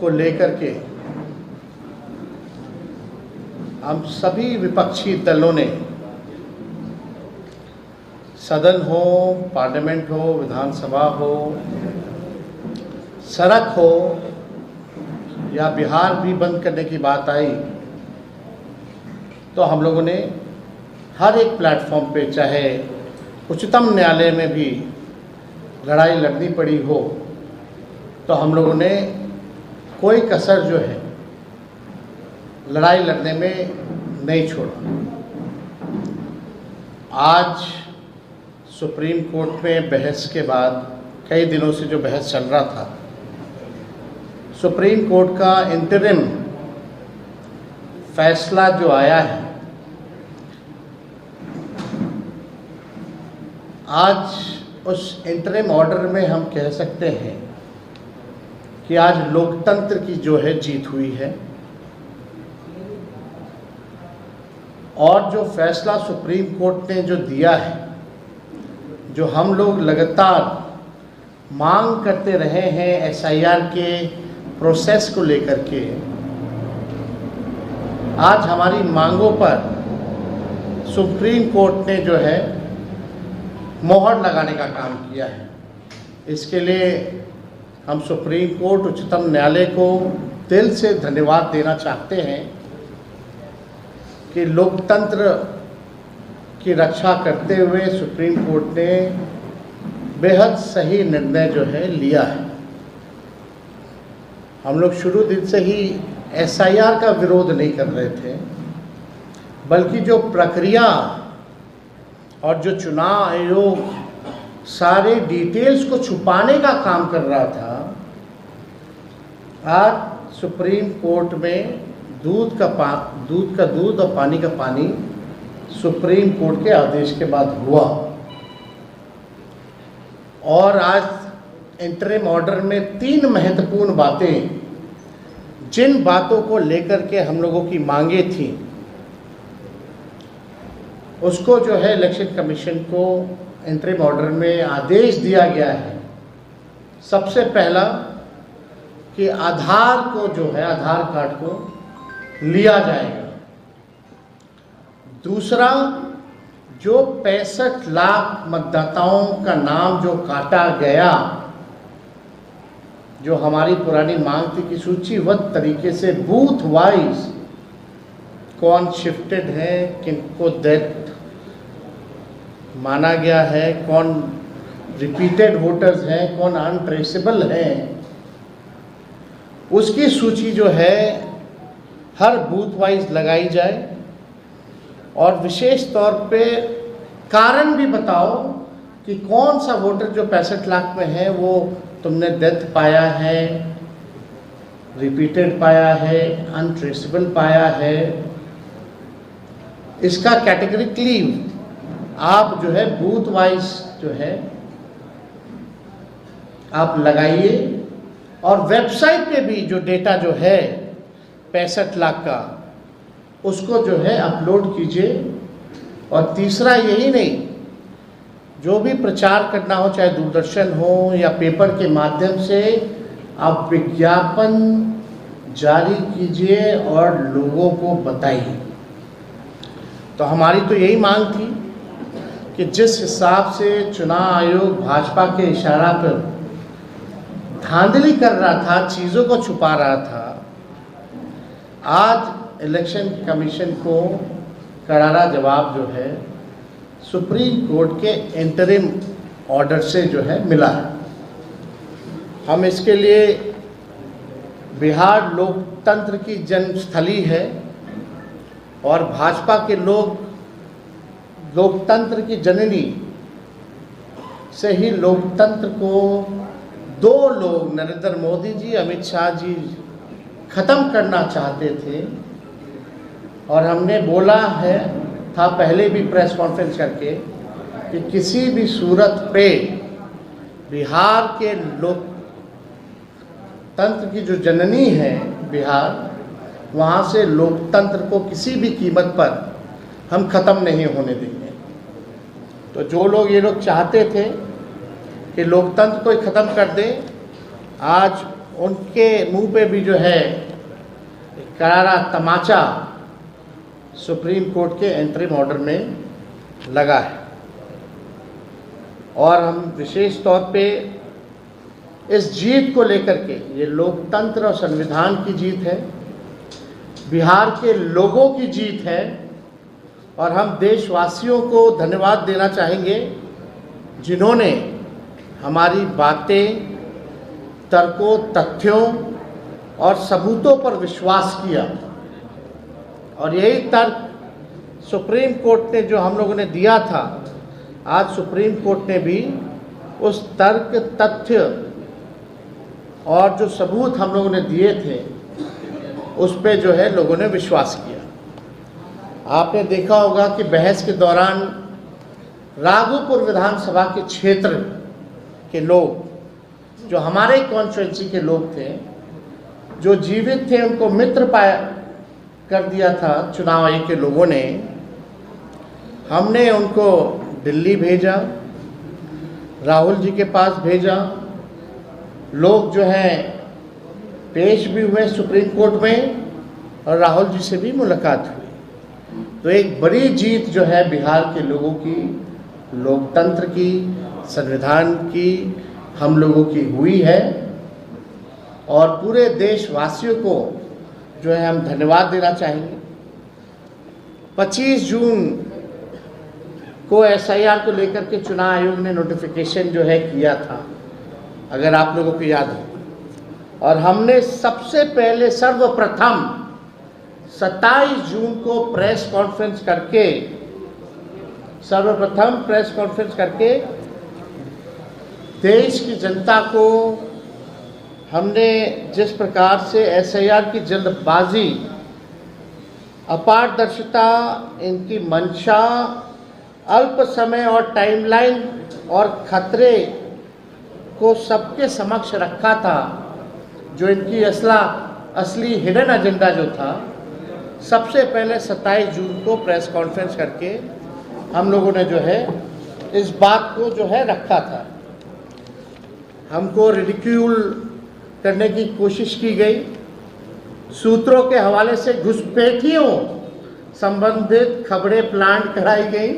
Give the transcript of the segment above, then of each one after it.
को लेकर के हम सभी विपक्षी दलों ने, सदन हो, पार्लियामेंट हो, विधानसभा हो, सड़क हो या बिहार भी बंद करने की बात आई, तो हम लोगों ने हर एक प्लेटफॉर्म पे, चाहे उच्चतम न्यायालय में भी लड़ाई लड़नी पड़ी हो, तो हम लोगों ने कोई कसर जो है लड़ाई लड़ने में नहीं छोड़ा। आज सुप्रीम कोर्ट में बहस के बाद, कई दिनों से जो बहस चल रहा था, सुप्रीम कोर्ट का इंटरिम फैसला जो आया है, आज उस इंटरिम ऑर्डर में हम कह सकते हैं कि आज लोकतंत्र की जो है जीत हुई है। और जो फैसला सुप्रीम कोर्ट ने जो दिया है, जो हम लोग लगातार मांग करते रहे हैं एसआईआर के प्रोसेस को लेकर के, आज हमारी मांगों पर सुप्रीम कोर्ट ने जो है मोहर लगाने का काम किया है। इसके लिए हम सुप्रीम कोर्ट, उच्चतम न्यायालय को दिल से धन्यवाद देना चाहते हैं कि लोकतंत्र की रक्षा करते हुए सुप्रीम कोर्ट ने बेहद सही निर्णय जो है लिया है। हम लोग शुरू दिन से ही एसआईआर का विरोध नहीं कर रहे थे, बल्कि जो प्रक्रिया और जो चुनाव आयोग सारे डिटेल्स को छुपाने का काम कर रहा था, आज सुप्रीम कोर्ट में दूध का दूध और पानी का पानी सुप्रीम कोर्ट के आदेश के बाद हुआ। और आज इंटरिम ऑर्डर में 3 महत्वपूर्ण बातें, जिन बातों को लेकर के हम लोगों की मांगे थी, उसको जो है इलेक्शन कमीशन को इंटरिम ऑर्डर में आदेश दिया गया है। सबसे पहला कि आधार को जो है, आधार कार्ड को लिया जाएगा। दूसरा, जो 65 लाख मतदाताओं का नाम जो काटा गया, जो हमारी पुरानी मांग थी कि सूचीबद्ध तरीके से बूथ वाइज कौन शिफ्टेड है, किनको डेथ माना गया है, कौन रिपीटेड वोटर्स हैं, कौन अनट्रेसेबल हैं, उसकी सूची जो है हर बूथ वाइज लगाई जाए। और विशेष तौर पे कारण भी बताओ कि कौन सा वोटर जो 65 लाख में है वो तुमने डेथ पाया है, रिपीटेड पाया है, अनट्रेसेबल पाया है। इसका कैटेगरिकली आप जो है बूथ वाइज जो है आप लगाइए, और वेबसाइट पे भी जो डेटा जो है 65 लाख का, उसको जो है अपलोड कीजिए। और तीसरा, यही नहीं, जो भी प्रचार करना हो, चाहे दूरदर्शन हो या पेपर के माध्यम से, आप विज्ञापन जारी कीजिए और लोगों को बताइए। तो हमारी तो यही मांग थी कि जिस हिसाब से चुनाव आयोग भाजपा के इशारा पर धांधली कर रहा था, चीज़ों को छुपा रहा था, आज इलेक्शन कमीशन को करारा जवाब जो है सुप्रीम कोर्ट के इंटरिम ऑर्डर से जो है मिला है। हम इसके लिए, बिहार लोकतंत्र की जन्मस्थली है और भाजपा के लोग लोकतंत्र की जननी से ही लोकतंत्र को 2 लोग, नरेंद्र मोदी जी, अमित शाह जी, ख़त्म करना चाहते थे। और हमने बोला है था पहले भी प्रेस कॉन्फ्रेंस करके कि किसी भी सूरत पे बिहार के लोकतंत्र की जो जननी है बिहार, वहाँ से लोकतंत्र को किसी भी कीमत पर हम ख़त्म नहीं होने देंगे। तो जो लोग, ये लोग चाहते थे कि लोकतंत्र को ख़त्म कर दें, आज उनके मुंह पे भी जो है करारा तमाचा सुप्रीम कोर्ट के एंट्रिम ऑर्डर में लगा है। और हम विशेष तौर पे इस जीत को लेकर के, ये लोकतंत्र और संविधान की जीत है, बिहार के लोगों की जीत है, और हम देशवासियों को धन्यवाद देना चाहेंगे जिन्होंने हमारी बातें, तर्कों, तथ्यों और सबूतों पर विश्वास किया। और यही तर्क सुप्रीम कोर्ट ने जो हम लोगों ने दिया था, आज सुप्रीम कोर्ट ने भी उस तर्क, तथ्य और जो सबूत हम लोगों ने दिए थे उस पे जो है लोगों ने विश्वास किया। आपने देखा होगा कि बहस के दौरान राघोपुर विधानसभा के क्षेत्र के लोग, जो हमारे कॉन्स्टिट्यूएंसी के लोग थे, जो जीवित थे, उनको मित्र पाया कर दिया था चुनाव आयोग के लोगों ने। हमने उनको दिल्ली भेजा, राहुल जी के पास भेजा, लोग जो हैं पेश भी हुए सुप्रीम कोर्ट में और राहुल जी से भी मुलाकात हुई। तो एक बड़ी जीत जो है बिहार के लोगों की, लोकतंत्र की, संविधान की, हम लोगों की हुई है। और पूरे देशवासियों को जो है हम धन्यवाद देना चाहेंगे। 25 जून को SIR को लेकर के चुनाव आयोग ने नोटिफिकेशन जो है किया था, अगर आप लोगों को याद हो। और हमने सबसे पहले सर्वप्रथम 27 जून को प्रेस कॉन्फ्रेंस करके देश की जनता को हमने जिस प्रकार से SIR की जल्दबाजी, अपारदर्शिता, इनकी मंशा, अल्प समय और टाइमलाइन और खतरे को सबके समक्ष रखा था, जो इनकी असली हिडन एजेंडा जो था, सबसे पहले 27 जून को प्रेस कॉन्फ्रेंस करके हम लोगों ने जो है इस बात को जो है रखा था। हमको रिडिक्यूल करने की कोशिश की गई, सूत्रों के हवाले से घुसपैठियों संबंधित खबरें प्लांट कराई गई,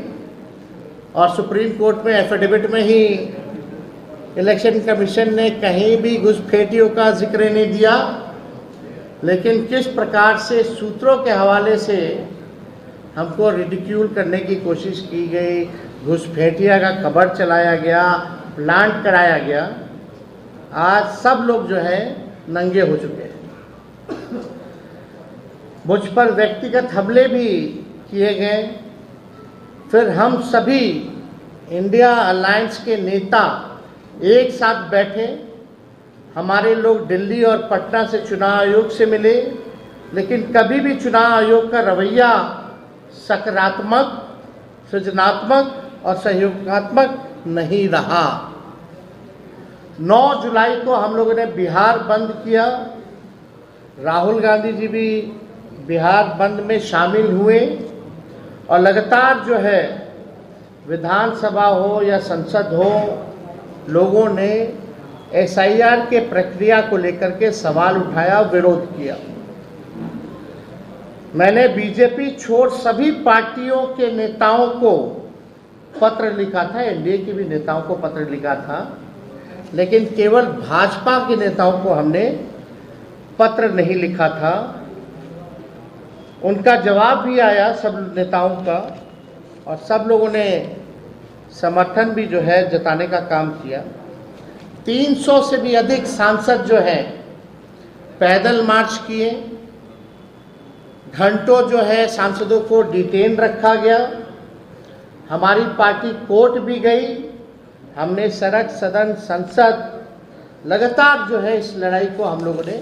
और सुप्रीम कोर्ट में एफिडेविट में ही इलेक्शन कमीशन ने कहीं भी घुसपैठियों का जिक्र नहीं दिया। लेकिन किस प्रकार से सूत्रों के हवाले से हमको रिडिक्यूल करने की कोशिश की गई, घुसपैठिया का खबर चलाया गया, प्लांट कराया गया, आज सब लोग जो है नंगे हो चुके हैं। मुझ पर व्यक्तिगत हमले भी किए गए। फिर हम सभी इंडिया अलायंस के नेता एक साथ बैठे, हमारे लोग दिल्ली और पटना से चुनाव आयोग से मिले, लेकिन कभी भी चुनाव आयोग का रवैया सकारात्मक, सृजनात्मक और सहयोगात्मक नहीं रहा। 9 जुलाई को हम लोगों ने बिहार बंद किया। राहुल गांधी जी भी बिहार बंद में शामिल हुए, और लगातार जो है विधानसभा हो या संसद हो, लोगों ने SIR के प्रक्रिया को लेकर के सवाल उठाया, विरोध किया। मैंने बीजेपी छोड़ सभी पार्टियों के नेताओं को पत्र लिखा था, एनडीए के भी नेताओं को पत्र लिखा था, लेकिन केवल भाजपा के नेताओं को हमने पत्र नहीं लिखा था। उनका जवाब भी आया सब नेताओं का, और सब लोगों ने समर्थन भी जो है जताने का काम किया। 300 से भी अधिक सांसद जो हैं पैदल मार्च किए, घंटों जो है सांसदों को डिटेन रखा गया। हमारी पार्टी कोर्ट भी गई, हमने सड़क, सदन, संसद लगातार जो है इस लड़ाई को हम लोगों ने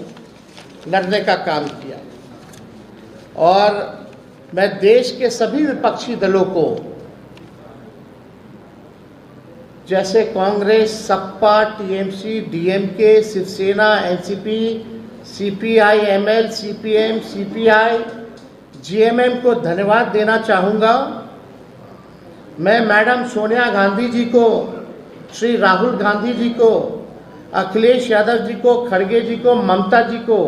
लड़ने का काम किया। और मैं देश के सभी विपक्षी दलों को, जैसे Congress, Sapa, TMC, DMK, Shiv Sena, NCP, CPI, ML, CPM, CPI, GMM को धन्यवाद देना चाहूँगा। मैं मैडम सोनिया गांधी जी को, श्री राहुल गांधी जी को, अखिलेश यादव जी को, खड़गे जी को, ममता जी को,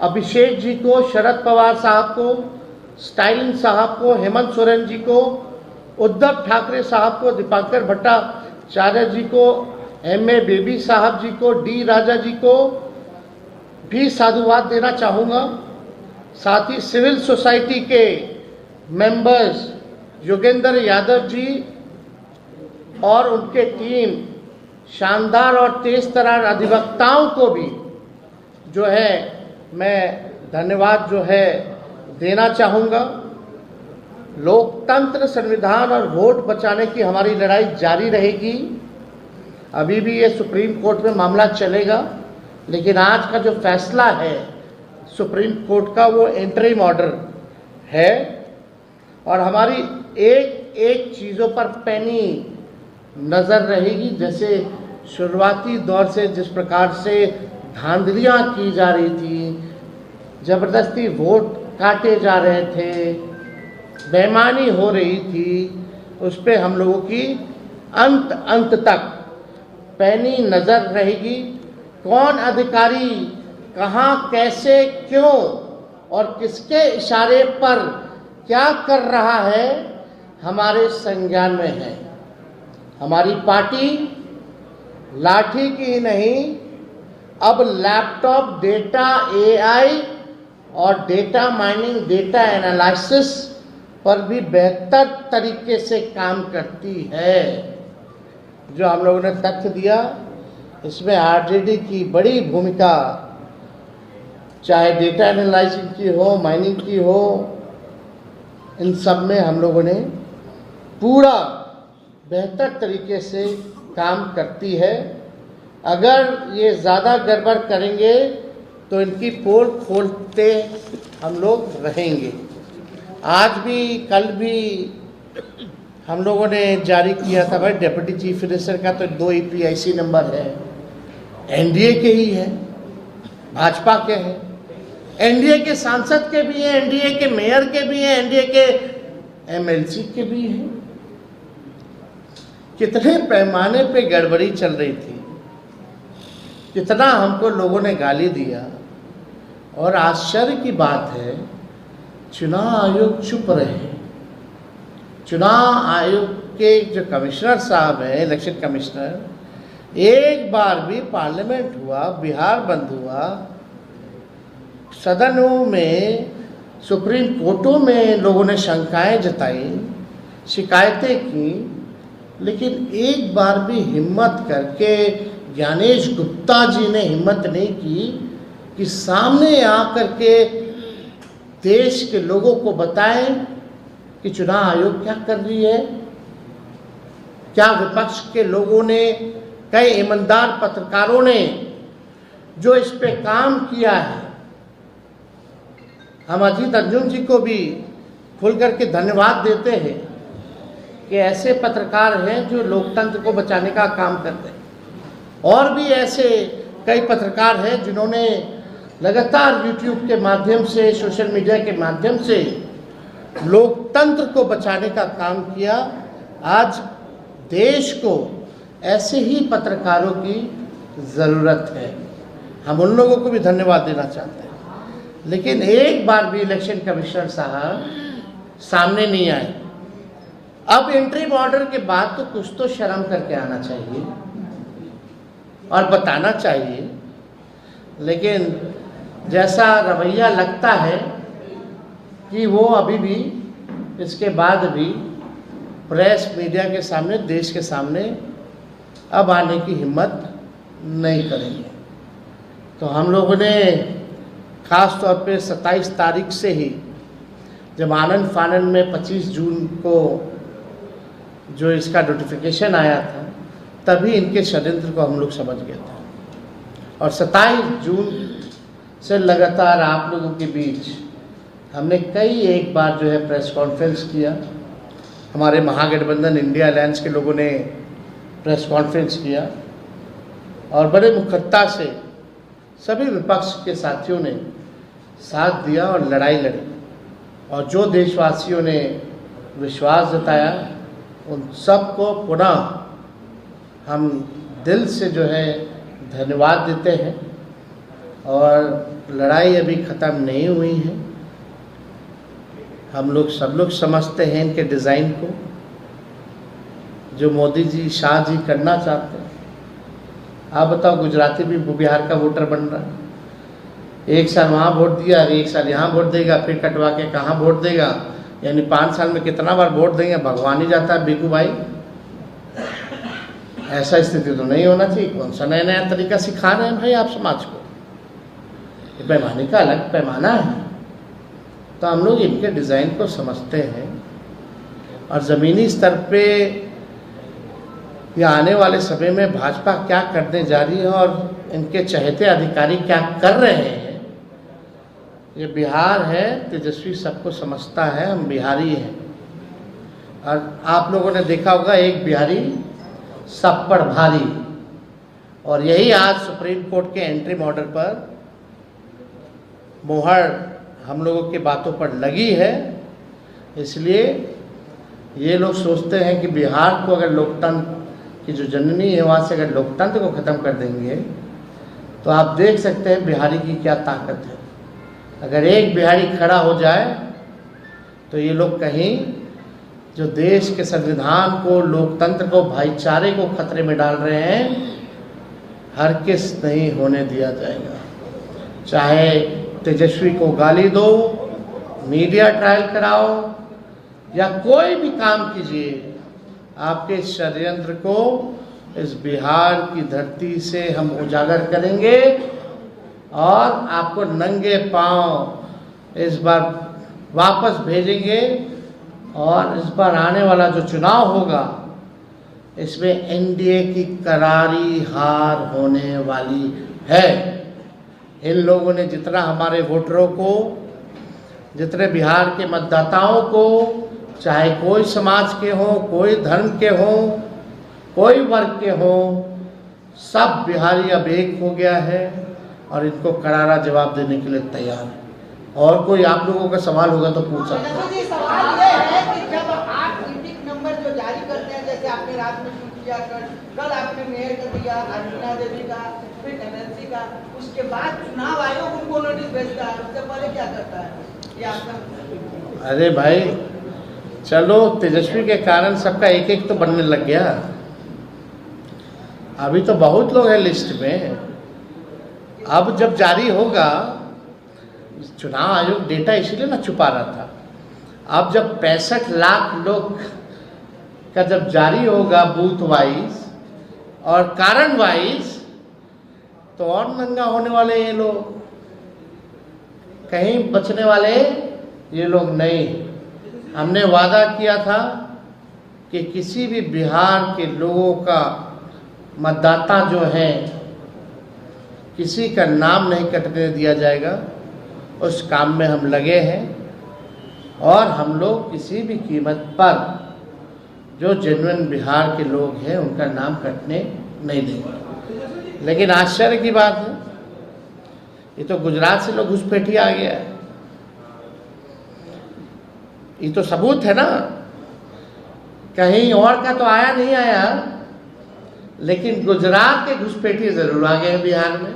अभिषेक जी को, शरद पवार साहब को, स्टालिन साहब को, हेमंत सोरेन जी को, उद्धव ठाकरे साहब को, दीपांकर भट्टाचार्य जी को, एम.ए. बेबी साहब जी को, डी राजा जी को भी साधुवाद देना चाहूँगा। साथ ही सिविल सोसाइटी के मेंबर्स योगेंद्र यादव जी और उनके टीम, शानदार और तेज तर्रार अधिवक्ताओं को भी जो है मैं धन्यवाद जो है देना चाहूँगा। लोकतंत्र, संविधान और वोट बचाने की हमारी लड़ाई जारी रहेगी। अभी भी ये सुप्रीम कोर्ट में मामला चलेगा, लेकिन आज का जो फैसला है सुप्रीम कोर्ट का वो इंटरिम ऑर्डर है और हमारी एक एक चीज़ों पर पैनी नज़र रहेगी। जैसे शुरुआती दौर से जिस प्रकार से धांधलियाँ की जा रही थी, ज़बरदस्ती वोट काटे जा रहे थे, बेईमानी हो रही थी, उस पर हम लोगों की अंत तक पैनी नज़र रहेगी। कौन अधिकारी कहाँ, कैसे, क्यों और किसके इशारे पर क्या कर रहा है, हमारे संज्ञान में है। हमारी पार्टी लाठी की ही नहीं, अब लैपटॉप डेटा, AI और डेटा माइनिंग, डेटा एनालिसिस पर भी बेहतर तरीके से काम करती है। जो हम लोगों ने तथ्य दिया, इसमें RJD की बड़ी भूमिका, चाहे डेटा एनालाइजिंग की हो, माइनिंग की हो, इन सब में हम लोगों ने पूरा बेहतर तरीके से काम करती है। अगर ये ज़्यादा गड़बड़ करेंगे तो इनकी पोल खोलते हम लोग रहेंगे। आज भी, कल भी हम लोगों ने जारी किया था भाई, डिप्टी चीफ मिनिस्टर का तो 2 EPIC नंबर है, NDA के ही है, भाजपा के हैं, NDA के सांसद के भी हैं, NDA के मेयर के भी हैं, NDA के MLC के भी हैं। कितने पैमाने पे गड़बड़ी चल रही थी, कितना हमको लोगों ने गाली दिया। और आश्चर्य की बात है, चुनाव आयोग चुप रहे। चुनाव आयोग के जो कमिश्नर साहब हैं, इलेक्शन कमिश्नर, एक बार भी पार्लियामेंट हुआ, बिहार बंद हुआ, सदनों में, सुप्रीम कोर्टों में लोगों ने शंकाएं जताई, शिकायतें की, लेकिन एक बार भी हिम्मत करके ज्ञानेश गुप्ता जी ने हिम्मत नहीं की कि सामने आकर के देश के लोगों को बताएं कि चुनाव आयोग क्या कर रही है। क्या विपक्ष के लोगों ने, कई ईमानदार पत्रकारों ने जो इस पे काम किया है, हम अजीत अर्जुन जी को भी खुल करके धन्यवाद देते हैं कि ऐसे पत्रकार हैं जो लोकतंत्र को बचाने का काम करते हैं। और भी ऐसे कई पत्रकार हैं जिन्होंने लगातार YouTube के माध्यम से, सोशल मीडिया के माध्यम से लोकतंत्र को बचाने का काम किया। आज देश को ऐसे ही पत्रकारों की ज़रूरत है। हम उन लोगों को भी धन्यवाद देना चाहते हैं। लेकिन एक बार भी इलेक्शन कमिश्नर साहब सामने नहीं आए। अब इंटरिम ऑर्डर के बाद तो कुछ तो शर्म करके आना चाहिए और बताना चाहिए। लेकिन जैसा रवैया लगता है कि वो अभी भी, इसके बाद भी प्रेस, मीडिया के सामने, देश के सामने अब आने की हिम्मत नहीं करेंगे। तो हम लोगों ने ख़ास तौर पे 27 तारीख से ही, जब आनंद फानन में 25 जून को जो इसका नोटिफिकेशन आया था, तभी इनके षड्यंत्र को हम लोग समझ गए थे। और 27 जून से लगातार आप लोगों के बीच हमने कई एक बार जो है प्रेस कॉन्फ्रेंस किया। हमारे महागठबंधन इंडिया अलायंस के लोगों ने प्रेस कॉन्फ्रेंस किया और बड़े मुखरता से सभी विपक्ष के साथियों ने साथ दिया और लड़ाई लड़ी। और जो देशवासियों ने विश्वास जताया, उन सबको पुनः हम दिल से जो है धन्यवाद देते हैं। और लड़ाई अभी ख़त्म नहीं हुई है। हम लोग सब लोग समझते हैं इनके डिज़ाइन को, जो मोदी जी शाह जी करना चाहते हैं। आप बताओ, गुजराती भी बिहार का वोटर बन रहा है, एक साल वहाँ वोट दिया, एक साल यहाँ वोट देगा, फिर कटवा के कहाँ वोट देगा, यानी 5 साल में कितना बार वोट देंगे भगवान ही जाता है। बिकू भाई, ऐसा स्थिति तो नहीं होना चाहिए। कौन सा नया नया तरीका सिखा रहे हैं भाई आप समाज को? ये पैमाने का अलग पैमाना है। तो हम लोग इनके डिज़ाइन को समझते हैं और ज़मीनी स्तर पे या आने वाले समय में भाजपा क्या करने जा रही है और इनके चहेते अधिकारी क्या कर रहे हैं। ये बिहार है, तेजस्वी सबको समझता है, हम बिहारी हैं। और आप लोगों ने देखा होगा, एक बिहारी सब पर भारी। और यही आज सुप्रीम कोर्ट के एंट्री ऑर्डर पर मोहर हम लोगों की बातों पर लगी है। इसलिए ये लोग सोचते हैं कि बिहार को अगर लोकतंत्र की जो जननी है वहाँ से अगर लोकतंत्र को ख़त्म कर देंगे तो आप देख सकते हैं बिहारी की क्या ताकत है। अगर एक बिहारी खड़ा हो जाए तो ये लोग कहीं जो देश के संविधान को, लोकतंत्र को, भाईचारे को खतरे में डाल रहे हैं, हरगिज़ नहीं होने दिया जाएगा। चाहे तेजस्वी को गाली दो, मीडिया ट्रायल कराओ या कोई भी काम कीजिए, आपके षड्यंत्र को इस बिहार की धरती से हम उजागर करेंगे और आपको नंगे पांव इस बार वापस भेजेंगे। और इस बार आने वाला जो चुनाव होगा, इसमें एनडीए की करारी हार होने वाली है। इन लोगों ने जितना हमारे वोटरों को, जितने बिहार के मतदाताओं को, चाहे कोई समाज के हों, कोई धर्म के हों, कोई वर्ग के हों, सब बिहारी अब एक हो गया है और इनको करारा जवाब देने के लिए तैयार है। और कोई आप लोगों का सवाल होगा तो पूछ सकते हैं। सवाल ये है कि जब आप ईपिक नंबर जो जारी करते हैं, जैसे आपने रात में शुरू किया, कल आपने मेयर का दिया, अर्चना देवी का, फिर एमएलसी का, उसके बाद चुनाव आयोग उनको नोटिस भेजता है, उससे पहले क्या करता है ये आपका? अरे भाई चलो, तेजस्वी के कारण सबका एक एक तो बनने लग गया। अभी तो बहुत लोग हैं लिस्ट में। अब जब जारी होगा, चुनाव आयोग डेटा इसीलिए ना छुपा रहा था। अब जब 65 लाख लोग का जब जारी होगा बूथ वाइज और कारण वाइज, तो और नंगा होने वाले ये लोग, कहीं बचने वाले ये लोग नहीं। हमने वादा किया था कि किसी भी बिहार के लोगों का मतदाता जो है, किसी का नाम नहीं कटने दिया जाएगा। उस काम में हम लगे हैं और हम लोग किसी भी कीमत पर जो जेन्युइन बिहार के लोग हैं उनका नाम कटने नहीं देंगे। लेकिन आश्चर्य की बात है, ये तो गुजरात से लोग घुसपैठी आ गया है। ये तो सबूत है ना, कहीं और का तो आया नहीं आया, लेकिन गुजरात के घुसपैठी जरूर आ गए बिहार में।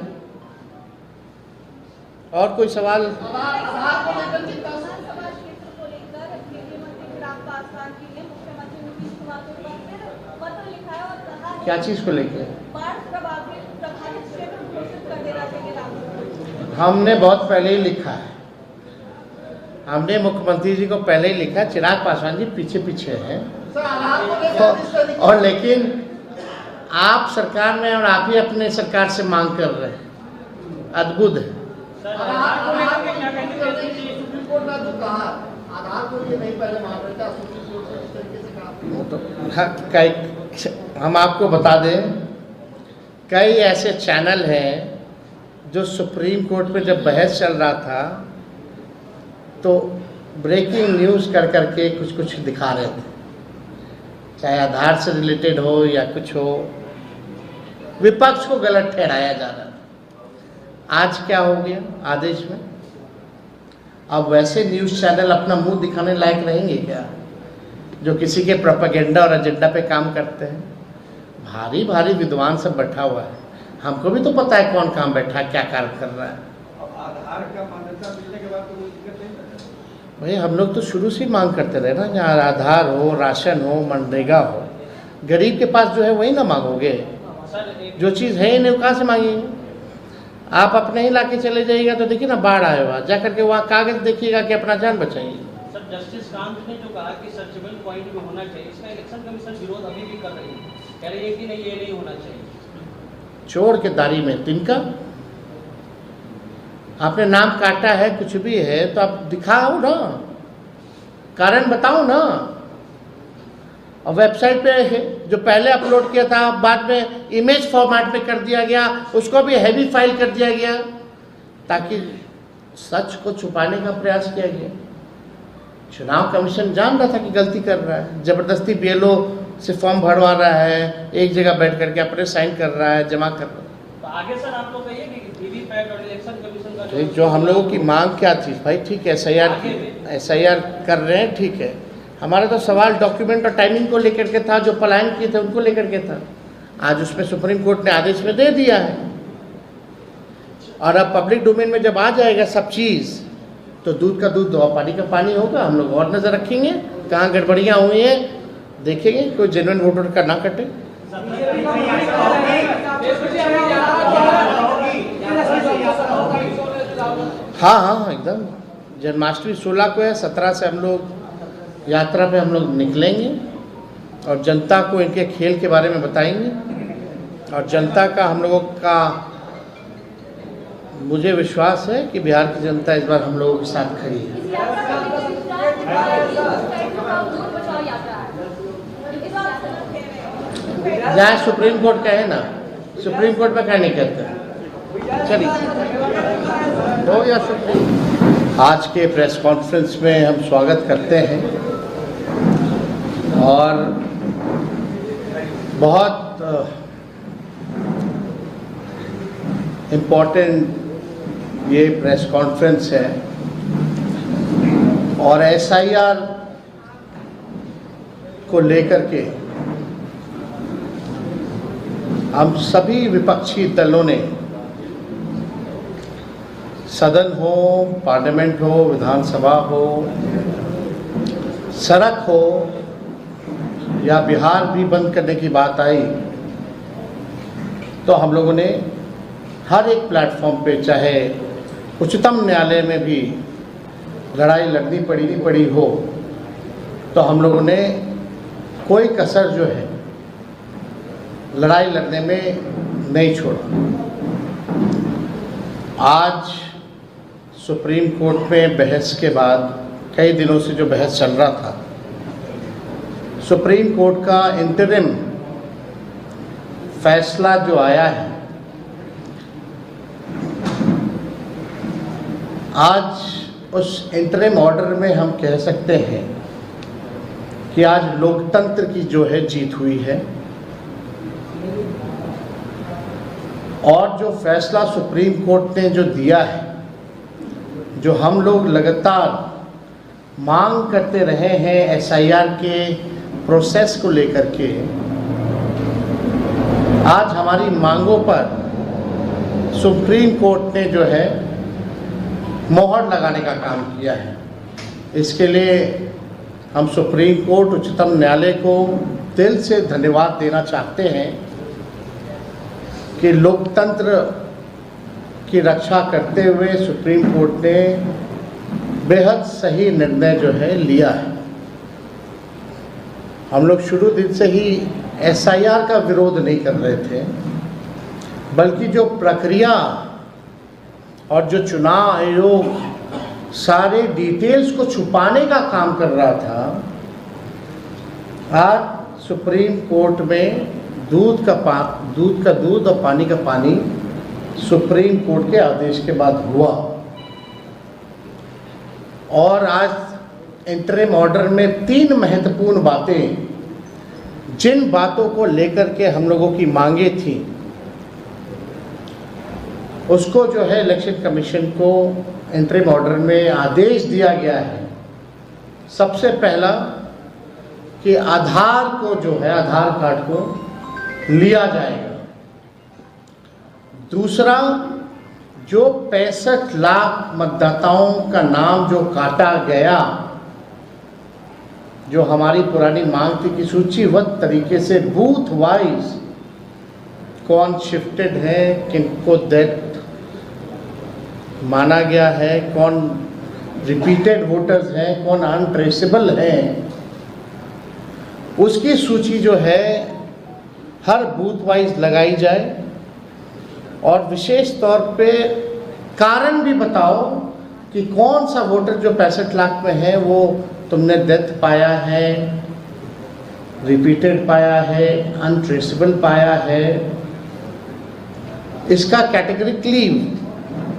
और कोई सवाल? क्या चीज को लेकर? हमने बहुत पहले ही लिखा है। हमने मुख्यमंत्री जी को पहले ही लिखा। चिराग पासवान जी पीछे पीछे हैं और लेकिन आप सरकार में और आप ही अपने सरकार से मांग कर रहे हैं। अद्भुत है। हम आपको बता दें, कई ऐसे चैनल हैं जो सुप्रीम कोर्ट में जब बहस चल रहा था तो ब्रेकिंग न्यूज़ कर करके कुछ कुछ दिखा रहे थे, चाहे आधार से रिलेटेड हो या कुछ हो, विपक्ष को गलत ठहराया जा रहा था। आज क्या हो गया आदेश में? अब वैसे न्यूज़ चैनल अपना मुंह दिखाने लायक रहेंगे क्या, जो किसी के प्रोपेगेंडा और एजेंडा पे काम करते हैं? भारी भारी विद्वान सब बैठा हुआ है। हमको भी तो पता है कौन कहाँ बैठा है, क्या कार्य कर रहा है। आधार का मान्यता मिलने के बाद तो कोई दिक्कत नहीं है। भाई हम लोग तो शुरू से ही मांग करते रहे ना, जहाँ आधार हो, राशन हो, मनरेगा हो। गरीब के पास जो है वही ना मांगोगे, जो चीज़ है ही नहीं कहाँ से मांगेंगे। आप अपने ही इलाके चले जाइएगा तो देखिए ना, बाढ़ आए हुआ, जा करके वहाँ कागज देखिएगा कि अपना जान बचाइए। सर, जस्टिस कांत ने जो कहा कि सर्चेबल पॉइंट भी होना चाहिए, इसका इलेक्शन कमीशन विरोध अभी भी कर रही है, कह रही है कि नहीं, ये नहीं होना चाहिए। चोर के दारी में तिनका। आपने नाम काटा है, कुछ भी है तो आप दिखाओ ना, कारण बताओ ना। और वेबसाइट पे है, जो पहले अपलोड किया था बाद में इमेज फॉर्मेट में कर दिया गया, उसको भी हैवी फाइल कर दिया गया, ताकि सच को छुपाने का प्रयास किया गया। चुनाव कमीशन जान रहा था कि गलती कर रहा है, जबरदस्ती BLO से फॉर्म भरवा रहा है, एक जगह बैठ करके अपने साइन कर रहा है, जमा कर रहा है। तो आगे सर आप लोग कहिए कि वीवीपैट और इलेक्शन कमीशन का जो हम लोगों की मांग क्या थी भाई, ठीक है SIR कर रहे हैं, ठीक है। हमारा तो सवाल डॉक्यूमेंट और टाइमिंग को लेकर के था, जो पलायन किए थे उनको लेकर के था। आज उसमें सुप्रीम कोर्ट ने आदेश में दे दिया है, और अब पब्लिक डोमेन में जब आ जाएगा सब चीज़, तो दूध का दूध और पानी का पानी होगा। हम लोग और नज़र रखेंगे कहाँ गड़बड़ियाँ हुई हैं, देखेंगे कोई जेन्युइन वोटर का ना कटे। हाँ एकदम। जन्माष्टमी 16 को है, 17 से हम लोग यात्रा पे हम लोग निकलेंगे और जनता को इनके खेल के बारे में बताएंगे। और जनता का हम लोगों का, मुझे विश्वास है कि बिहार की जनता इस बार हम लोगों के साथ खड़ी है। जहाँ सुप्रीम कोर्ट का है ना, सुप्रीम कोर्ट में क्या नहीं कहते। चलिए हो या सुप्रीम। आज के प्रेस कॉन्फ्रेंस में हम स्वागत करते हैं, और बहुत इम्पोर्टेंट ये प्रेस कॉन्फ्रेंस है। और SIR को लेकर के हम सभी विपक्षी दलों ने, सदन हो, पार्लियामेंट हो, विधानसभा हो, सड़क हो, या बिहार भी बंद करने की बात आई, तो हम लोगों ने हर एक प्लेटफॉर्म पे, चाहे उच्चतम न्यायालय में भी लड़ाई लड़नी पड़ी हो, तो हम लोगों ने कोई कसर जो है लड़ाई लड़ने में नहीं छोड़ा। आज सुप्रीम कोर्ट में बहस के बाद, कई दिनों से जो बहस चल रहा था, सुप्रीम कोर्ट का इंटरिम फैसला जो आया है, आज उस इंटरिम ऑर्डर में हम कह सकते हैं कि आज लोकतंत्र की जो है जीत हुई है। और जो फैसला सुप्रीम कोर्ट ने जो दिया है, जो हम लोग लगातार मांग करते रहे हैं SIR के प्रोसेस को लेकर के, आज हमारी मांगों पर सुप्रीम कोर्ट ने जो है मोहर लगाने का काम किया है। इसके लिए हम सुप्रीम कोर्ट, उच्चतम न्यायालय को दिल से धन्यवाद देना चाहते हैं कि लोकतंत्र की रक्षा करते हुए सुप्रीम कोर्ट ने बेहद सही निर्णय जो है लिया है। हम लोग शुरू दिन से ही SIR का विरोध नहीं कर रहे थे, बल्कि जो प्रक्रिया और जो चुनाव आयोग सारे डिटेल्स को छुपाने का काम कर रहा था, आज सुप्रीम कोर्ट में दूध का दूध और पानी का पानी सुप्रीम कोर्ट के आदेश के बाद हुआ। और आज इंटरिम ऑर्डर में 3 महत्वपूर्ण बातें, जिन बातों को लेकर के हम लोगों की मांगे थी, उसको जो है इलेक्शन कमीशन को इंटरिम ऑर्डर में आदेश दिया गया है। सबसे पहला कि आधार को जो है, आधार कार्ड को लिया जाएगा। दूसरा, जो 65 लाख मतदाताओं का नाम जो काटा गया, जो हमारी पुरानी मांग थी कि सूचीबद्ध तरीके से बूथ वाइज कौन शिफ्टेड है, किनको डेथ माना गया है, कौन रिपीटेड वोटर्स हैं, कौन अनट्रेसेबल हैं, उसकी सूची जो है हर बूथ वाइज लगाई जाए और विशेष तौर पे कारण भी बताओ कि कौन सा वोटर जो 65 लाख में है वो तुमने डेथ पाया है, रिपीटेड पाया है, अनट्रेसेबल पाया है। इसका कैटेगरिकली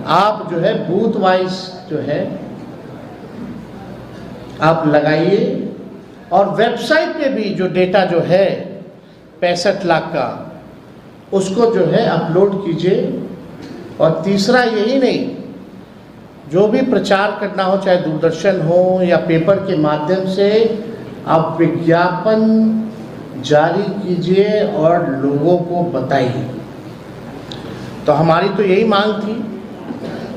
आप जो है बूथ वाइज जो है आप लगाइए और वेबसाइट पे भी जो डेटा जो है 65 लाख का उसको जो है अपलोड कीजिए। और तीसरा यही नहीं, जो भी प्रचार करना हो, चाहे दूरदर्शन हो या पेपर के माध्यम से, आप विज्ञापन जारी कीजिए और लोगों को बताइए। तो हमारी तो यही मांग थी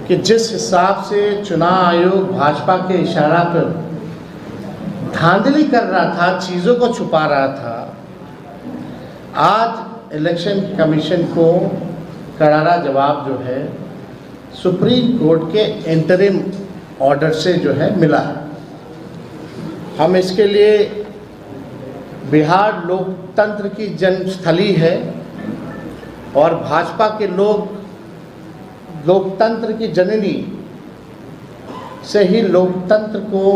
कि जिस हिसाब से चुनाव आयोग भाजपा के इशारा पर धांधली कर रहा था, चीज़ों को छुपा रहा था, आज इलेक्शन कमीशन को करारा जवाब जो है सुप्रीम कोर्ट के इंटरिम ऑर्डर से जो है मिला है। हम इसके लिए, बिहार लोकतंत्र की जन्मस्थली है और भाजपा के लोग लोकतंत्र की जननी से ही लोकतंत्र को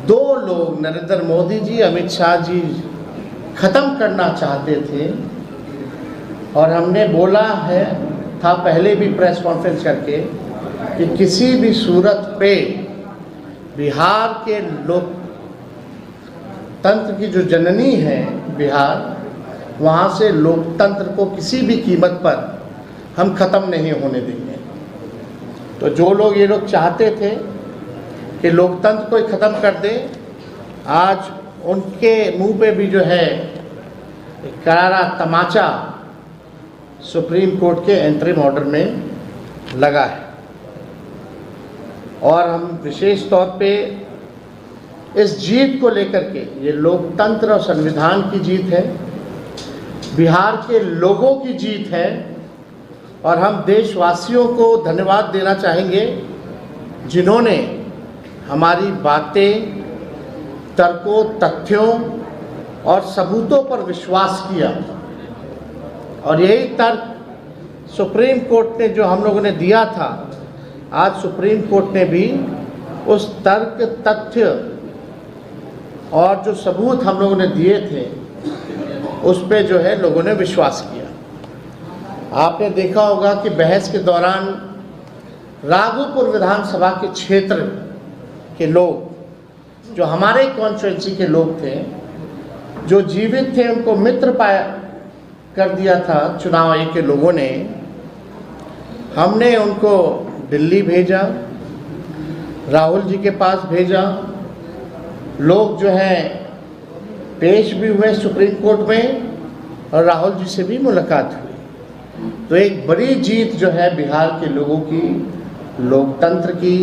दो लोग, नरेंद्र मोदी जी, अमित शाह जी, ख़त्म करना चाहते थे। और हमने बोला है था पहले भी प्रेस कॉन्फ्रेंस करके कि किसी भी सूरत पे बिहार के लोकतंत्र की जो जननी है बिहार, वहाँ से लोकतंत्र को किसी भी कीमत पर हम ख़त्म नहीं होने देंगे। तो जो लोग ये लोग चाहते थे कि लोकतंत्र को ही ख़त्म कर दे, आज उनके मुंह पे भी जो है करारा तमाचा सुप्रीम कोर्ट के इंटरिम ऑर्डर में लगा है। और हम विशेष तौर पे इस जीत को लेकर के, ये लोकतंत्र और संविधान की जीत है, बिहार के लोगों की जीत है। और हम देशवासियों को धन्यवाद देना चाहेंगे जिन्होंने हमारी बातें, तर्कों, तथ्यों और सबूतों पर विश्वास किया। और यही तर्क सुप्रीम कोर्ट ने जो हम लोगों ने दिया था, आज सुप्रीम कोर्ट ने भी उस तर्क, तथ्य और जो सबूत हम लोगों ने दिए थे उस पे जो है लोगों ने विश्वास किया। आपने देखा होगा कि बहस के दौरान राघोपुर विधानसभा के क्षेत्र के लोग, जो हमारे कॉन्स्टिट्यूएंसी के लोग थे, जो जीवित थे, उनको मित्र पाया कर दिया था चुनाव आयोग के लोगों ने। हमने उनको दिल्ली भेजा, राहुल जी के पास भेजा, लोग जो हैं पेश भी हुए सुप्रीम कोर्ट में और राहुल जी से भी मुलाकात हुई। तो एक बड़ी जीत जो है बिहार के लोगों की, लोकतंत्र की,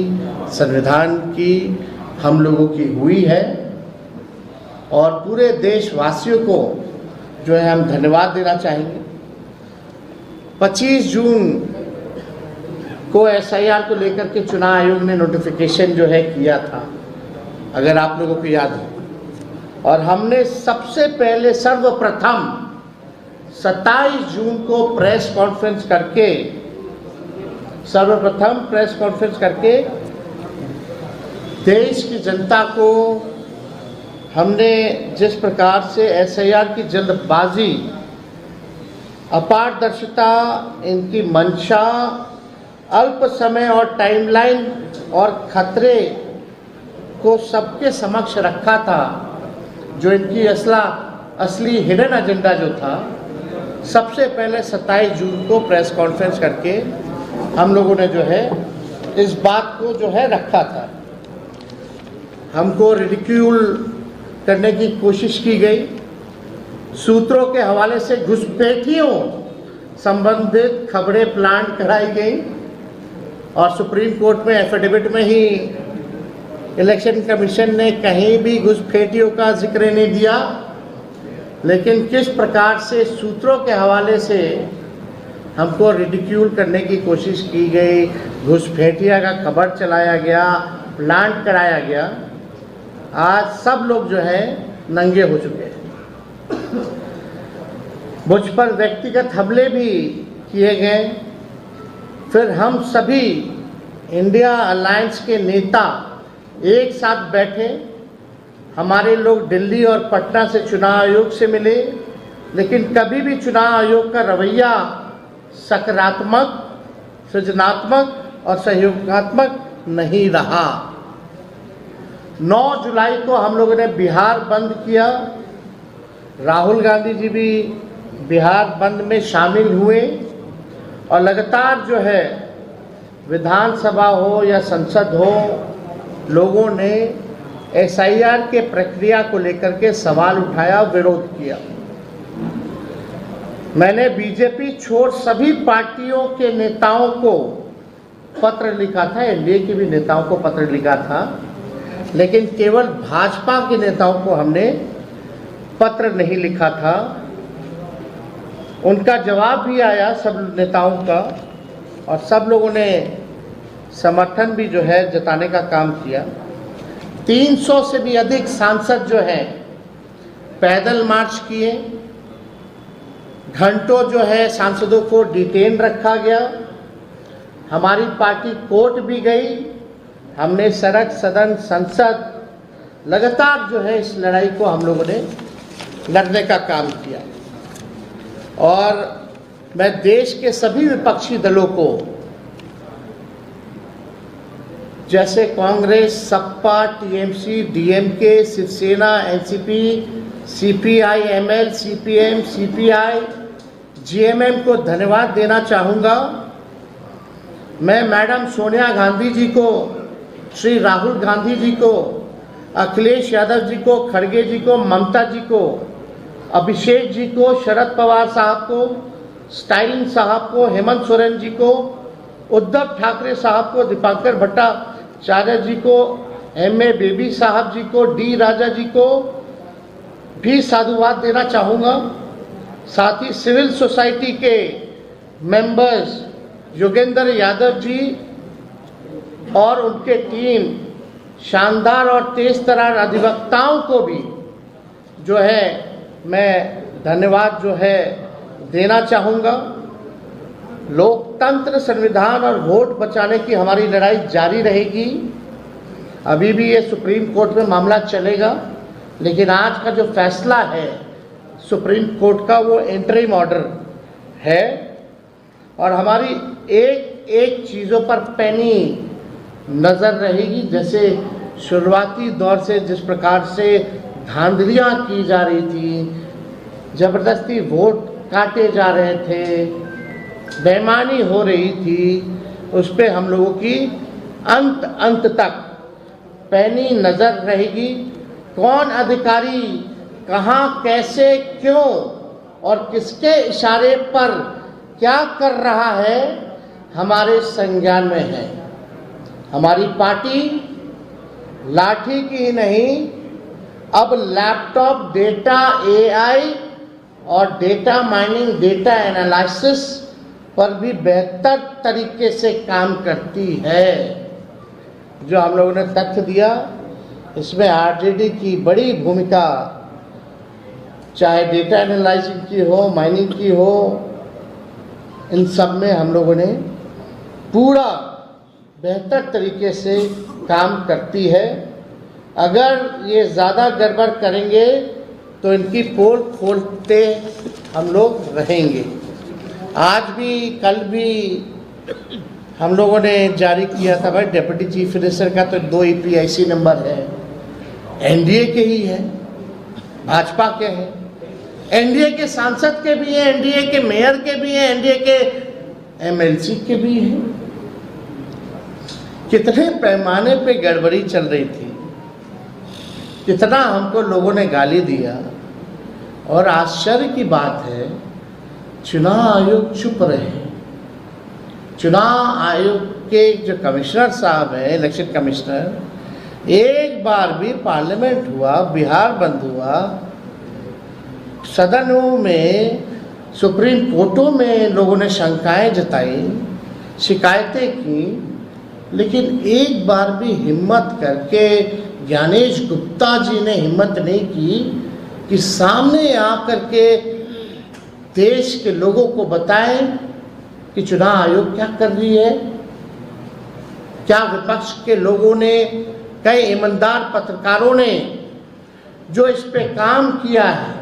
संविधान की, हम लोगों की हुई है। और पूरे देशवासियों को जो है हम धन्यवाद देना चाहेंगे। 25 जून को SIR को लेकर के चुनाव आयोग ने नोटिफिकेशन जो है किया था, अगर आप लोगों को याद हो। और हमने सबसे पहले सर्वप्रथम 27 जून को प्रेस कॉन्फ्रेंस करके देश की जनता को हमने जिस प्रकार से SIR की जल्दबाजी, अपारदर्शिता, इनकी मंशा, अल्प समय और टाइमलाइन और खतरे को सबके समक्ष रखा था, जो इनकी असली हिडन एजेंडा जो था, सबसे पहले 27 जून को प्रेस कॉन्फ्रेंस करके हम लोगों ने जो है इस बात को जो है रखा था। हमको रिडिक्यूल करने की कोशिश की गई, सूत्रों के हवाले से घुसपैठियों संबंधित खबरें प्लांट कराई गई और सुप्रीम कोर्ट में एफिडेविट में ही इलेक्शन कमीशन ने कहीं भी घुसपैठियों का जिक्र नहीं दिया, लेकिन किस प्रकार से सूत्रों के हवाले से हमको रिडिक्यूल करने की कोशिश की गई, घुसपैठिया का खबर चलाया गया, प्लांट कराया गया। आज सब लोग जो है नंगे हो चुके हैं। मुझ पर व्यक्तिगत हमले भी किए गए। फिर हम सभी इंडिया अलायंस के नेता एक साथ बैठे। हमारे लोग दिल्ली और पटना से चुनाव आयोग से मिले, लेकिन कभी भी चुनाव आयोग का रवैया सकारात्मक, सृजनात्मक और सहयोगात्मक नहीं रहा। 9 जुलाई को हम लोगों ने बिहार बंद किया। राहुल गांधी जी भी बिहार बंद में शामिल हुए और लगातार जो है विधानसभा हो या संसद हो, लोगों ने SIR के प्रक्रिया को लेकर के सवाल उठाया, विरोध किया। मैंने बीजेपी छोड़ सभी पार्टियों के नेताओं को पत्र लिखा था, एनडीए के भी नेताओं को पत्र लिखा था, लेकिन केवल भाजपा के नेताओं को हमने पत्र नहीं लिखा था। उनका जवाब भी आया सब नेताओं का, और सब लोगों ने समर्थन भी जो है जताने का काम किया। 300 से भी अधिक सांसद जो हैं पैदल मार्च किए। घंटों जो है सांसदों को डिटेन रखा गया। हमारी पार्टी कोर्ट भी गई। हमने सड़क, सदन, संसद लगातार जो है इस लड़ाई को हम लोगों ने लड़ने का काम किया। और मैं देश के सभी विपक्षी दलों को, जैसे Congress, Sapa, TMC, DMK, Shiv Sena, NCP, CPI, ML, CPM, CPI, GMM को धन्यवाद देना चाहूँगा। मैं मैडम सोनिया गांधी जी को, श्री राहुल गांधी जी को, अखिलेश यादव जी को, खड़गे जी को, ममता जी को, अभिषेक जी को, शरद पवार साहब को, स्टालिन साहब को, हेमंत सोरेन जी को, उद्धव ठाकरे साहब को, दीपांकर भट्टाचार्य जी को, MA बेबी साहब जी को, D राजा जी को भी साधुवाद देना चाहूँगा। साथ ही सिविल सोसाइटी के मेंबर्स योगेंद्र यादव जी और उनके टीम, शानदार और तेज तर्रार अधिवक्ताओं को भी जो है मैं धन्यवाद जो है देना चाहूँगा। लोकतंत्र, संविधान और वोट बचाने की हमारी लड़ाई जारी रहेगी। अभी भी ये सुप्रीम कोर्ट में मामला चलेगा, लेकिन आज का जो फैसला है सुप्रीम कोर्ट का वो इंटरिम ऑर्डर है और हमारी एक एक चीज़ों पर पैनी नज़र रहेगी। जैसे शुरुआती दौर से जिस प्रकार से धांधलियाँ की जा रही थी, ज़बरदस्ती वोट काटे जा रहे थे, बेईमानी हो रही थी, उस पर हम लोगों की अंत तक पैनी नज़र रहेगी। कौन अधिकारी कहाँ, कैसे, क्यों और किसके इशारे पर क्या कर रहा है, हमारे संज्ञान में है। हमारी पार्टी लाठी की ही नहीं, अब लैपटॉप डेटा, AI और डेटा माइनिंग, डेटा एनालिसिस पर भी बेहतर तरीके से काम करती है। जो हम लोगों ने तथ्य दिया, इसमें RJD की बड़ी भूमिका, चाहे डेटा एनालाइजिंग की हो, माइनिंग की हो, इन सब में हम लोगों ने पूरा बेहतर तरीके से काम करती है। अगर ये ज़्यादा गड़बड़ करेंगे तो इनकी पोल खोलते हम लोग रहेंगे। आज भी, कल भी हम लोगों ने जारी किया था भाई, डिप्टी चीफ मिनिस्टर का तो 2 EPIC नंबर है, NDA के ही है, भाजपा के हैं, NDA के सांसद के भी हैं, NDA के मेयर के भी हैं, NDA के MLC के भी हैं। कितने पैमाने पे गड़बड़ी चल रही थी, कितना हमको लोगों ने गाली दिया। और आश्चर्य की बात है चुनाव आयोग चुप रहे। चुनाव आयोग के जो कमिश्नर साहब हैं, इलेक्शन कमिश्नर, एक बार भी पार्लियामेंट हुआ, बिहार बंद हुआ, सदनों में, सुप्रीम कोर्टों में लोगों ने शंकाएं जताई, शिकायतें की, लेकिन एक बार भी हिम्मत करके ज्ञानेश गुप्ता जी ने हिम्मत नहीं की कि सामने आकर के देश के लोगों को बताएं कि चुनाव आयोग क्या कर रही है। क्या विपक्ष के लोगों ने, कई ईमानदार पत्रकारों ने जो इस पे काम किया है,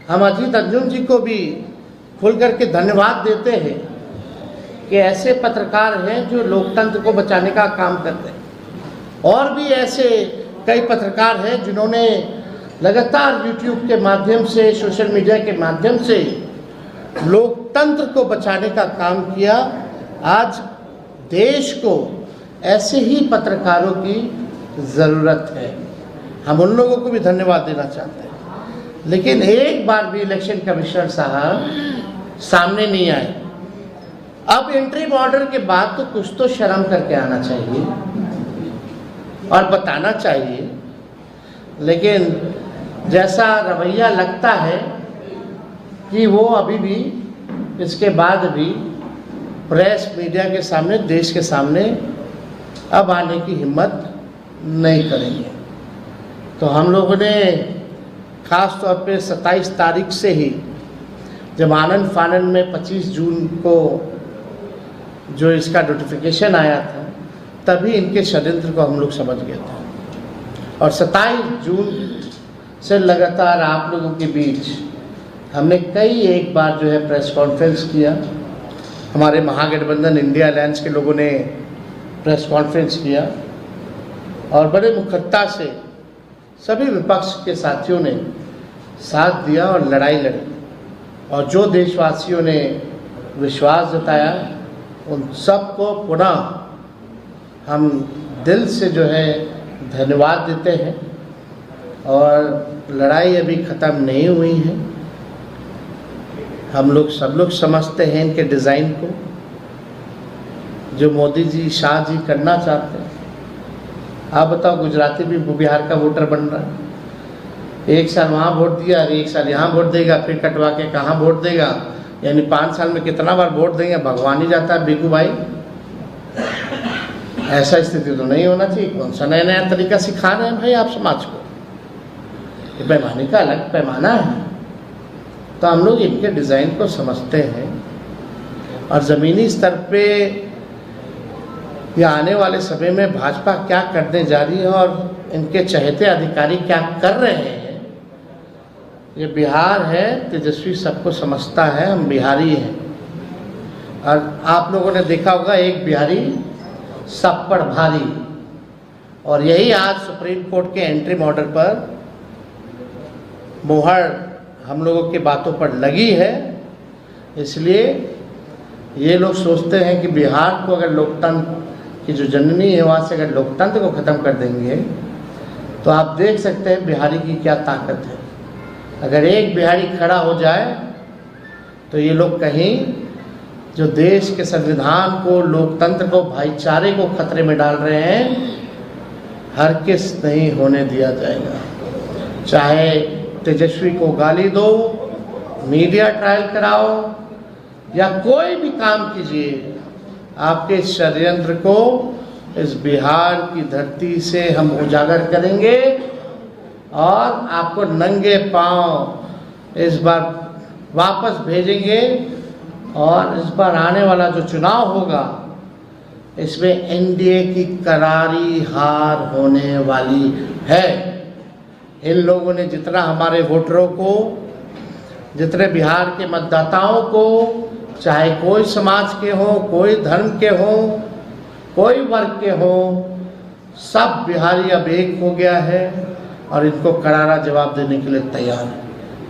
हम अजीत अर्जुन जी को भी खुल करके धन्यवाद देते हैं कि ऐसे पत्रकार हैं जो लोकतंत्र को बचाने का काम करते हैं। और भी ऐसे कई पत्रकार हैं जिन्होंने लगातार यूट्यूब के माध्यम से, सोशल मीडिया के माध्यम से लोकतंत्र को बचाने का काम किया। आज देश को ऐसे ही पत्रकारों की ज़रूरत है। हम उन लोगों को भी धन्यवाद देना चाहते हैं। लेकिन एक बार भी इलेक्शन कमिश्नर साहब सामने नहीं आए। अब इंटरिम ऑर्डर के बाद तो कुछ तो शर्म करके आना चाहिए और बताना चाहिए। लेकिन जैसा रवैया लगता है कि वो अभी भी, इसके बाद भी प्रेस मीडिया के सामने, देश के सामने अब आने की हिम्मत नहीं करेंगे। तो हम लोगों ने ख़ास तौर पे 27 तारीख से ही, जब आनंद फानन में 25 जून को जो इसका नोटिफिकेशन आया था, तभी इनके षड्यंत्र को हम लोग समझ गए थे। और 27 जून से लगातार आप लोगों के बीच हमने कई एक बार जो है प्रेस कॉन्फ्रेंस किया। हमारे महागठबंधन इंडिया अलायंस के लोगों ने प्रेस कॉन्फ्रेंस किया और बड़े मुखरता से सभी विपक्ष के साथियों ने साथ दिया और लड़ाई लड़ी। और जो देशवासियों ने विश्वास जताया, उन सबको पुनः हम दिल से जो है धन्यवाद देते हैं। और लड़ाई अभी ख़त्म नहीं हुई है। हम लोग सब लोग समझते हैं इनके डिज़ाइन को, जो मोदी जी, शाह जी करना चाहते हैं। आप बताओ, गुजराती भी बिहार का वोटर बन रहा है। एक साल वहाँ वोट दिया, एक साल यहाँ वोट देगा, फिर कटवा के कहाँ वोट देगा, यानी 5 साल में कितना बार वोट देंगे भगवान ही जाता है। बिकू भाई, ऐसा स्थिति तो नहीं होना चाहिए। कौन सा नया नया तरीका सिखा रहे हैं भाई आप समाज को? ये पैमाने का अलग पैमाना है। तो हम लोग इनके डिज़ाइन को समझते हैं और ज़मीनी स्तर पे या आने वाले समय में भाजपा क्या करने जा रही है और इनके चहेते अधिकारी क्या कर रहे हैं। ये बिहार है, तेजस्वी सबको समझता है, हम बिहारी हैं। और आप लोगों ने देखा होगा, एक बिहारी सब पर भारी। और यही आज सुप्रीम कोर्ट के एंट्री ऑर्डर पर मोहर हम लोगों की बातों पर लगी है। इसलिए ये लोग सोचते हैं कि बिहार को अगर लोकतंत्र की जो जननी है वहाँ से अगर लोकतंत्र को ख़त्म कर देंगे तो आप देख सकते हैं बिहारी की क्या ताकत है। अगर एक बिहारी खड़ा हो जाए तो ये लोग कहीं जो देश के संविधान को, लोकतंत्र को, भाईचारे को खतरे में डाल रहे हैं, हरगिज़ नहीं होने दिया जाएगा। चाहे तेजस्वी को गाली दो, मीडिया ट्रायल कराओ या कोई भी काम कीजिए, आपके षड्यंत्र को इस बिहार की धरती से हम उजागर करेंगे और आपको नंगे पांव इस बार वापस भेजेंगे। और इस बार आने वाला जो चुनाव होगा, इसमें एनडीए की करारी हार होने वाली है। इन लोगों ने जितना हमारे वोटरों को, जितने बिहार के मतदाताओं को, चाहे कोई समाज के हों, कोई धर्म के हों, कोई वर्ग के हों, सब बिहारी अब एक हो गया है और इनको करारा जवाब देने के लिए तैयार है।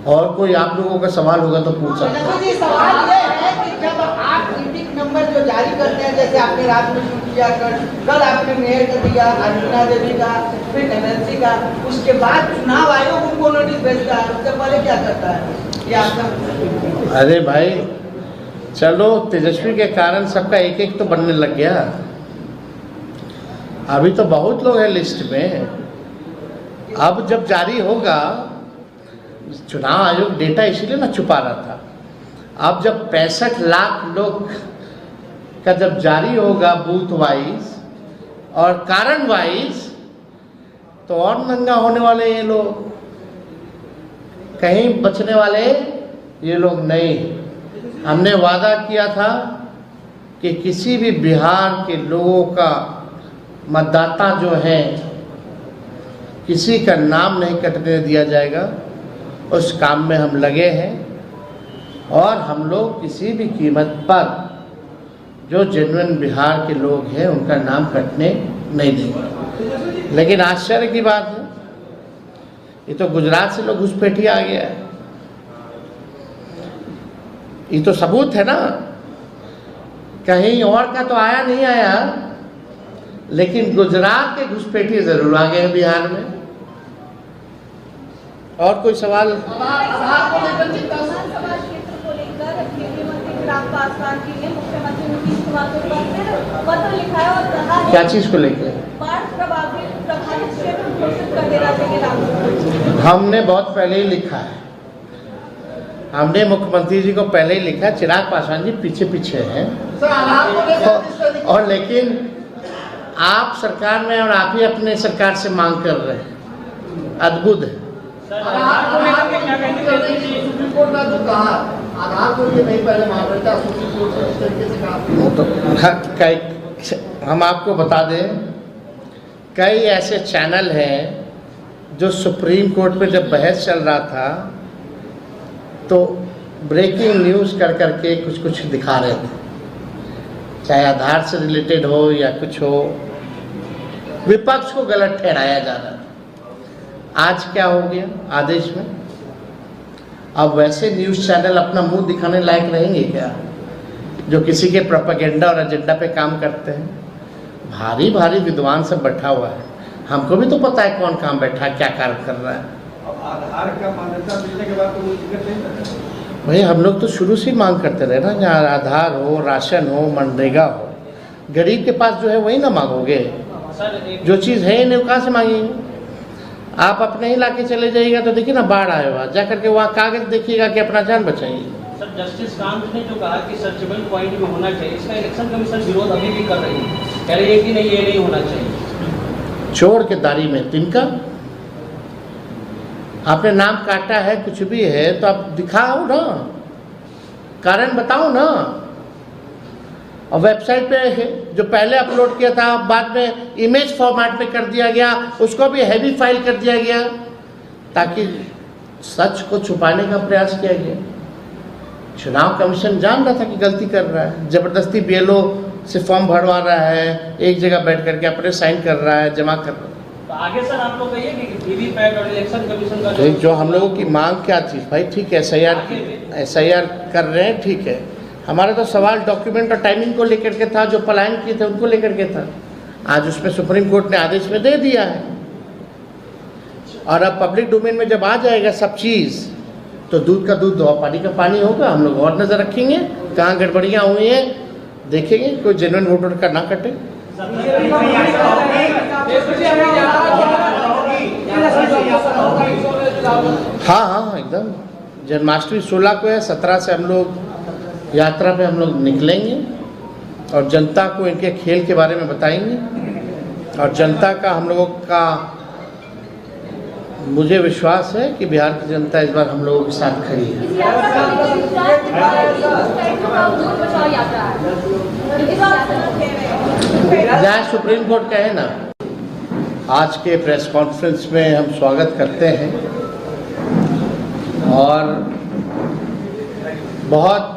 और कोई आप लोगों का सवाल होगा तो पूछ सकते हैं। सवाल ये है कि जब आप ईपिक नंबर जो जारी करते हैं, जैसे आपने रात में शुरू किया, कल आपने मेयर का दिया, अर्चना देवी का, फिर एनएलसी का, उसके बाद चुनाव आयोग उनको नोटिस भेजता है, उससे पहले क्या करता है? ये आपका अरे भाई चलो, तेजस्वी के कारण सबका एक एक तो बनने लग गया। अभी तो बहुत लोग हैं लिस्ट में। अब जब जारी होगा, चुनाव आयोग डेटा इसीलिए ना छुपा रहा था। अब जब 65 लाख लोग का जब जारी होगा बूथ वाइज और कारण वाइज, तो और नंगा होने वाले ये लोग, कहीं बचने वाले ये लोग नहीं। हमने वादा किया था कि किसी भी बिहार के लोगों का मतदाता जो है, किसी का नाम नहीं कटने दिया जाएगा। उस काम में हम लगे हैं और हम लोग किसी भी कीमत पर जो जेन्युइन बिहार के लोग हैं उनका नाम कटने नहीं देंगे। लेकिन आश्चर्य की बात है, ये तो गुजरात से लोग घुसपैठी आ गया है। ये तो सबूत है ना, कहीं और का तो आया नहीं आया, लेकिन गुजरात के घुसपैठी जरूर आ गए हैं बिहार में। और कोई सवाल? विधानसभा क्षेत्र को लेकर केंद्रीय मंत्री चिराग पासवान जी ने मुख्यमंत्री नीतीश कुमार को पत्र लिखा है और कहा है क्या चीज को लेकर? बाढ़ प्रभावित क्षेत्र घोषित कर देना चाहिए राज्य। हमने बहुत पहले ही लिखा है। हमने मुख्यमंत्री जी को पहले ही लिखा। चिराग पासवान जी पीछे पीछे हैं और लेकिन आप सरकार में और आप ही अपने सरकार से मांग कर रहे हैं। अद्भुत है। सुप्रीम कोर्ट ने जो कहा आधार को ये नहीं पहले मान रहे थे, सुप्रीम कोर्ट ने इस तरीके से कहा। हम आपको बता दें, कई ऐसे चैनल हैं जो सुप्रीम कोर्ट में जब बहस चल रहा था तो ब्रेकिंग न्यूज़ कर करके कुछ कुछ दिखा रहे थे, चाहे आधार से रिलेटेड हो या कुछ हो, विपक्ष को गलत ठहराया जा रहा था। आज क्या हो गया आदेश में? अब वैसे न्यूज़ चैनल अपना मुंह दिखाने लायक रहेंगे क्या, जो किसी के प्रोपेगेंडा और एजेंडा पे काम करते हैं? भारी भारी विद्वान सब बैठा हुआ है, हमको भी तो पता है कौन काम बैठा है, क्या कार्य कर रहा है। अब आधार का मान्यता मिलने के बाद तो कोई दिक्कत नहीं है। भाई हम लोग तो शुरू से ही मांग करते रहे ना, जहाँ आधार हो, राशन हो, मनरेगा हो। गरीब के पास जो है वही ना मांगोगे, जो चीज़ है नहीं कहाँ से मांगेंगे? आप अपने ही इलाके चले जाइएगा तो देखिए ना, बाढ़ आया हुआ, जा करके वहाँ कागज देखिएगा कि अपना जान बचाइए। सर, जस्टिस कांत ने जो कहा कि सर्चेबल पॉइंट में होना चाहिए, इसका इलेक्शन कमीशन विरोध अभी भी कर रही है, कह रही है कि नहीं, ये नहीं होना चाहिए। चोर के दारी में तिनका। आपने नाम काटा है, कुछ भी है तो आप दिखाओ ना, कारण बताओ ना। और वेबसाइट पे है जो पहले अपलोड किया था, बाद में इमेज फॉर्मेट में कर दिया गया, उसको भी हैवी फाइल कर दिया गया, ताकि सच को छुपाने का प्रयास किया गया। चुनाव कमीशन जान रहा था कि गलती कर रहा है, जबरदस्ती BLO से फॉर्म भरवा रहा है, एक जगह बैठ करके अपने साइन कर रहा है, जमा कर रहा है। तो आगे सर आप लोग कहिए कि वीवीपैट और इलेक्शन कमीशन का जो हम लोगों की मांग क्या थी भाई, ठीक है SIR कर रहे हैं, ठीक है। हमारा तो सवाल डॉक्यूमेंट और टाइमिंग को लेकर के था, जो पलायन किए थे उनको लेकर के था। आज उसमें सुप्रीम कोर्ट ने आदेश में दे दिया है, और अब पब्लिक डोमेन में जब आ जाएगा सब चीज़, तो दूध का दूध और पानी का पानी होगा। हम लोग और नज़र रखेंगे कहाँ गड़बड़ियाँ हुई हैं, देखेंगे कोई जेन्युइन वोटर का ना कटे। हाँ एकदम। जन्माष्टमी 16 को है, 17 से हम लोग यात्रा पे हम लोग निकलेंगे और जनता को इनके खेल के बारे में बताएंगे। और जनता का हम लोगों का, मुझे विश्वास है कि बिहार की जनता इस बार हम लोगों के साथ खड़ी है। जहाँ सुप्रीम कोर्ट कहे ना, आज के प्रेस कॉन्फ्रेंस में हम स्वागत करते हैं और बहुत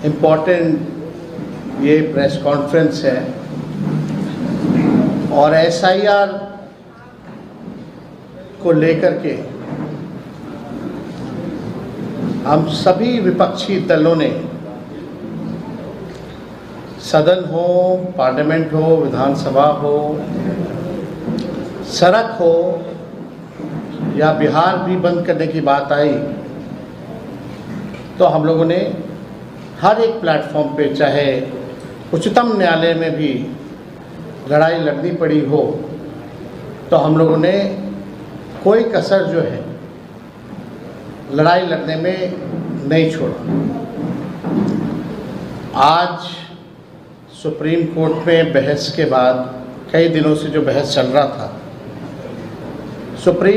इम्पोर्टेंट ये प्रेस कॉन्फ्रेंस है। और SIR को लेकर के हम सभी विपक्षी दलों ने, सदन हो, पार्लियामेंट हो, विधानसभा हो, सड़क हो, या बिहार भी बंद करने की बात आई तो हम लोगों ने हर एक प्लेटफॉर्म पे, चाहे उच्चतम न्यायालय में भी लड़ाई लड़नी पड़ी हो, तो हम लोगों ने कोई कसर जो है लड़ाई लड़ने में नहीं छोड़ा। आज सुप्रीम कोर्ट में बहस के बाद, कई दिनों से जो बहस चल रहा था, सुप्रीम